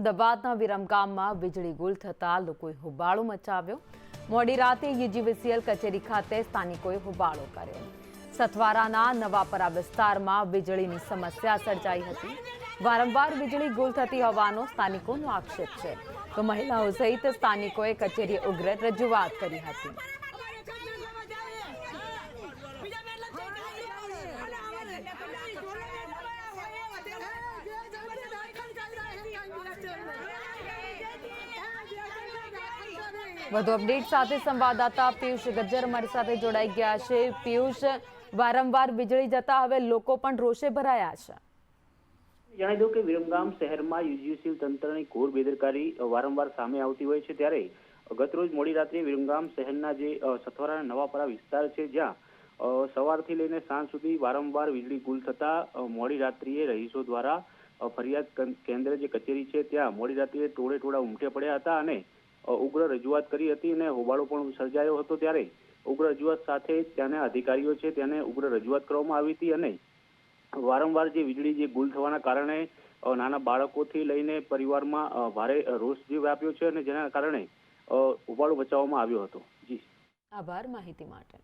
અમદાવાદના વિરમગામમાં વીજળી ગુલ થતા લોકોએ હોબાળો મચાવ્યો। મોડી રાતે યુજીવીસીએલ કચેરી ખાતે સ્થાનિકોએ હોબાળો કર્યો। સથવારાના નવાપરા વિસ્તારમાં વીજળીની સમસ્યા સર્જાઈ હતી। વારંવાર વીજળી ગુલ થતી હોવાનો સ્થાનિકોનો આક્ષેપ છે, તો મહિલાઓ સહિત સ્થાનિકોએ કચેરીએ ઉગ્ર રજૂઆત કરી હતી। વધુ અપડેટ સાથે સંવાદદાતા પિયુષ ગજ્જર અમારી સાથે જોડાઈ ગયા છે। પિયુષ, વારંવાર વીજળી જતા હવે લોકો પણ રોષે ભરાયા છે। જણાવી દઉં કે વિરમગામ શહેરમાં યુજીવીસીએલ તંત્રની ઘોર બેદરકારી વારંવાર સામે આવતી હોય છે, ત્યારે ગતરોજ મોડી રાત્રે વિરમગામ શહેરના જે સથવારાના નવાપરા વિસ્તાર છે, જ્યાં સવારથી લઈને સાંજ સુધી વારંવાર વીજળી ગુલ થતા મોડી રાત્રિએ રહીશો દ્વારા ફરિયાદ કેન્દ્ર જે કચેરી છે ત્યાં મોડી રાત્રિએ ટોળે ઉમટે પડ્યા હતા અને ઉગ્ર રજૂઆત કરી હતી અને હોબાળો પણ સર્જાયો હતો। ત્યારે ઉગ્ર રજૂઆત સાથે ત્યાંના અધિકારીઓ છે તેને ઉગ્ર રજૂઆત કરવામાં આવી હતી અને વારંવાર જે વીજળી જે ગુલ થવાના કારણે નાના બાળકોથી લઈને પરિવારમાં ભારે રોષ જે વ્યાપ્યો છે અને જેના કારણે હોબાળો મચાવવામાં આવ્યો હતો। જી, આભાર માહિતી માટે।